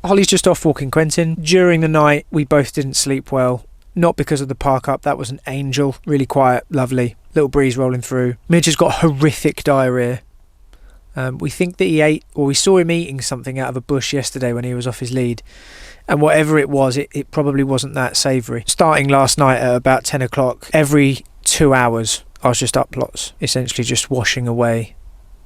Holly's just off walking Quentin. During the night, we both didn't sleep well. Not because of the park up, that was an angel. Really quiet, lovely. Little breeze rolling through. Midge has got horrific diarrhoea. We think that he ate, or we saw him eating something out of a bush yesterday when he was off his lead. And whatever it was, it probably wasn't that savoury. Starting last night at about 10 o'clock, every 2 hours, I was just up lots, essentially just washing away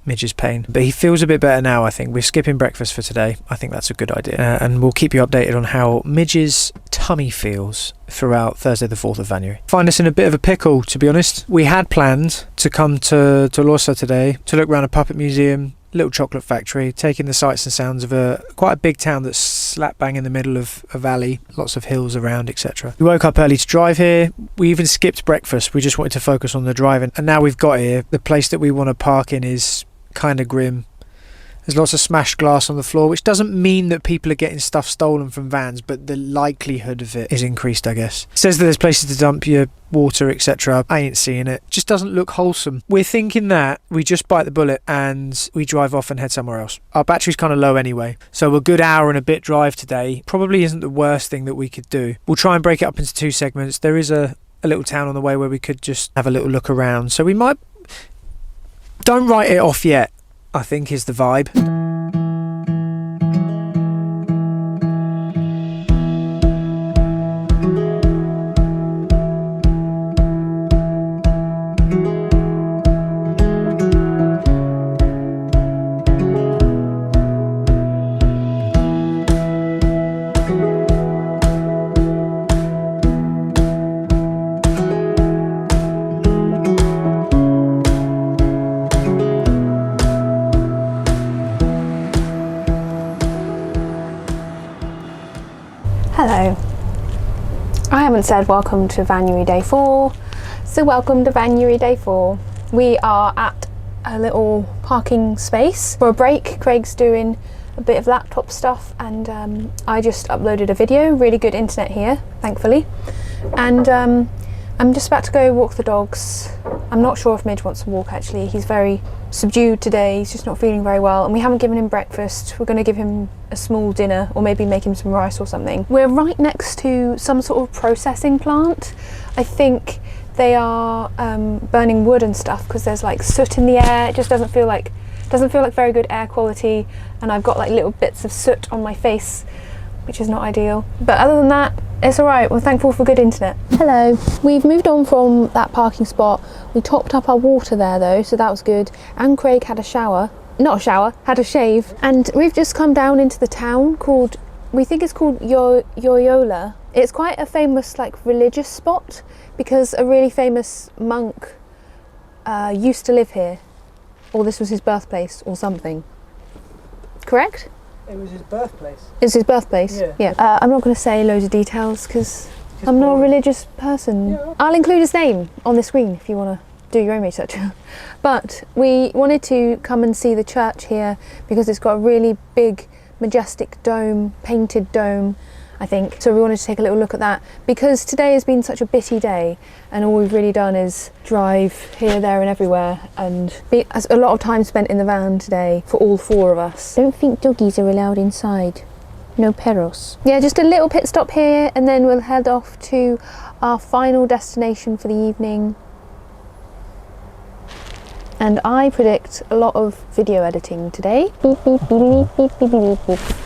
Midge's pain. But he feels a bit better now, I think. We're skipping breakfast for today. I think that's a good idea. And we'll keep you updated on how Midge's tummy feels throughout Thursday the 4th of Vanuary. Find us in a bit of a pickle, to be honest. We had planned to come to Loiola today to look around a puppet museum, little chocolate factory, taking the sights and sounds of quite a big town that's slap bang in the middle of a valley, lots of hills around, etc. We woke up early to drive here. We even skipped breakfast. We just wanted to focus on the driving. And now we've got here, the place that we want to park in is kind of grim. There's lots of smashed glass on the floor, which doesn't mean that people are getting stuff stolen from vans, but the likelihood of it is increased, I guess. It says that there's places to dump your water, etc. I ain't seeing it. Just doesn't look wholesome. We're thinking that we just bite the bullet and we drive off and head somewhere else. Our battery's kind of low anyway, so a good hour and a bit drive today probably isn't the worst thing that we could do. We'll try and break it up into 2 segments. There is a little town on the way where we could just have a little look around, so we might... Don't write it off yet, I think is the vibe. Hello. I haven't said welcome to Vanuary day 4, so welcome to Vanuary day 4. We are at a little parking space for a break. Craig's doing a bit of laptop stuff and I just uploaded a video. Really good internet here, thankfully. And I'm just about to go walk the dogs. I'm not sure if Midge wants to walk actually. He's very subdued today, he's just not feeling very well, and we haven't given him breakfast. We're going to give him a small dinner or maybe make him some rice or something. We're right next to some sort of processing plant. I think they are burning wood and stuff because there's like soot in the air. It just doesn't feel like very good air quality, and I've got like little bits of soot on my face, which is not ideal. But other than that, it's alright. We're thankful for good internet. Hello. We've moved on from that parking spot. We topped up our water there though, so that was good. And Craig had a shower. Not a shower, had a shave. And we've just come down into the town called, we think it's called Loiola. It's quite a famous like religious spot because a really famous monk used to live here. Or this was his birthplace or something. Correct? It was his birthplace. It's his birthplace? Yeah. I'm not going to say loads of details because I'm not a religious person. Yeah. I'll include his name on the screen if you want to do your own research. But we wanted to come and see the church here because it's got a really big, majestic dome, painted dome, I think. So we wanted to take a little look at that because today has been such a bitty day and all we've really done is drive here, there and everywhere, and a lot of time spent in the van today for all 4 of us. Don't think doggies are allowed inside. No perros. Yeah, just a little pit stop here and then we'll head off to our final destination for the evening. And I predict a lot of video editing today. Beep, beep, beep, beep, beep, beep, beep, beep.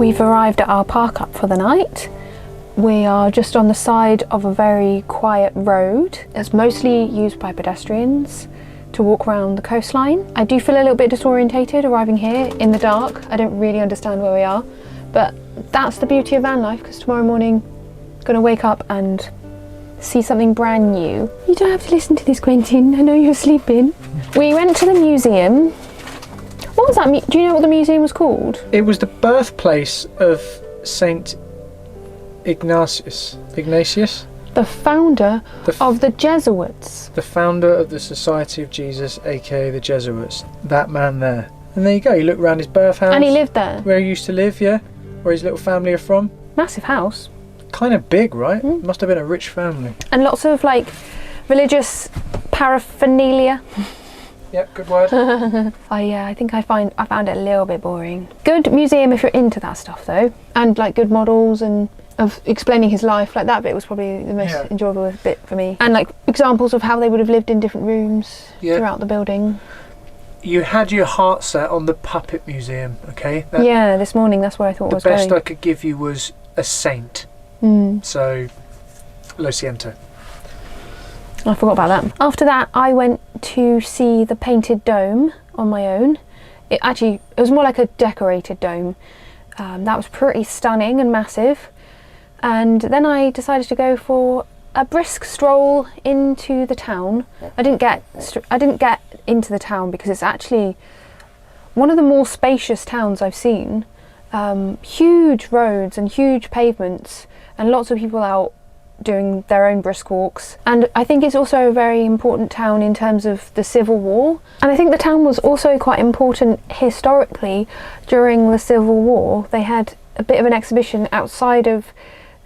We've arrived at our park up for the night. We are just on the side of a very quiet road that's mostly used by pedestrians to walk around the coastline. I do feel a little bit disorientated arriving here in the dark. I don't really understand where we are, but that's the beauty of van life, because tomorrow morning I'm gonna wake up and see something brand new. You don't have to listen to this, Quentin. I know you're sleeping. We went to the museum. What was that? Do you know what the museum was called? It was the birthplace of Saint Ignatius. Ignatius? The founder of the Jesuits. The founder of the Society of Jesus, aka the Jesuits. That man there. And there you go, you look around his birth house. And he lived there. Where he used to live, yeah? Where his little family are from. Massive house. Kind of big, right? Must have been a rich family. And lots of like religious paraphernalia. Yep, good word. I think I found it a little bit boring. Good museum if you're into that stuff though. And like good models and of explaining his life, like that bit was probably the most enjoyable bit for me. And like examples of how they would have lived in different rooms throughout the building. You had your heart set on the puppet museum, okay? Yeah, this morning that's where I thought I was going. The best I could give you was a saint. So, lo siento. I forgot about that. After that, I went to see the painted dome on my own. It was more like a decorated dome. That was pretty stunning and massive. And then I decided to go for a brisk stroll into the town. I didn't get into the town because it's actually one of the more spacious towns I've seen. Huge roads and huge pavements and lots of people out doing their own brisk walks. And I think it's also a very important town in terms of the Civil War. And I think the town was also quite important historically during the Civil War. They had a bit of an exhibition outside of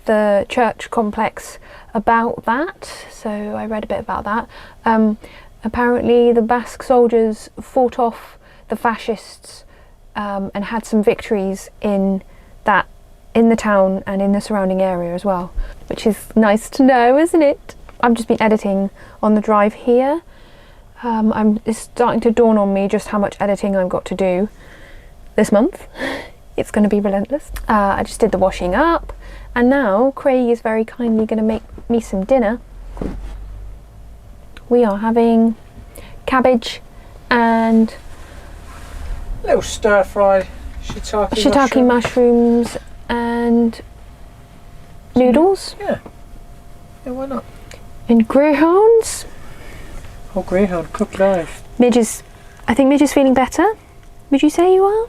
the church complex about that, so I read a bit about that. Apparently the Basque soldiers fought off the fascists and had some victories in the town and in the surrounding area as well, which is nice to know, isn't it? I've just been editing on the drive here. It's starting to dawn on me just how much editing I've got to do this month. It's going to be relentless. I just did the washing up, and now Craig is very kindly going to make me some dinner. We are having cabbage and little stir-fried shiitake mushrooms and noodles. Yeah, why not? And greyhounds. Oh, greyhound, cooked live. I think Midge is feeling better. Would you say you are?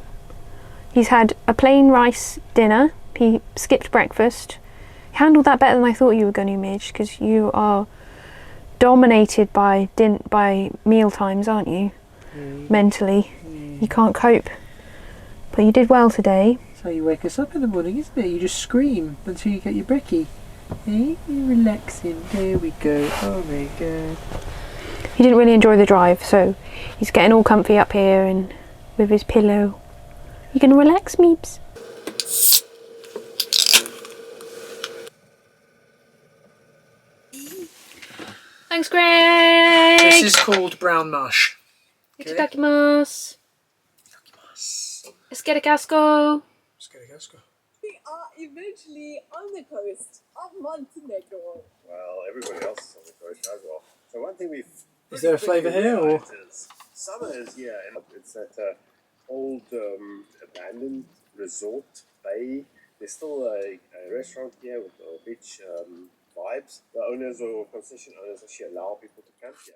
He's had a plain rice dinner. He skipped breakfast. He handled that better than I thought you were going to, Midge, because you are dominated by meal times, aren't you? Mentally. You can't cope. But you did well today. That's how you wake us up in the morning, isn't it? You just scream until you get your brekkie. Hey, you're relaxing. There we go. Oh my god. He didn't really enjoy the drive, so he's getting all comfy up here and with his pillow. You gonna relax, Meeps? Thanks, Greg! This is called brown mush. Itadakimasu. Let's get a casco. We are eventually on the coast of Montenegro. Well, everybody else is on the coast as well. So one thing we've... Is there a flavour here, or...? Summer is, yeah, it's that old abandoned resort bay. There's still a restaurant here with beach vibes. The owners or concession owners actually allow people to camp here.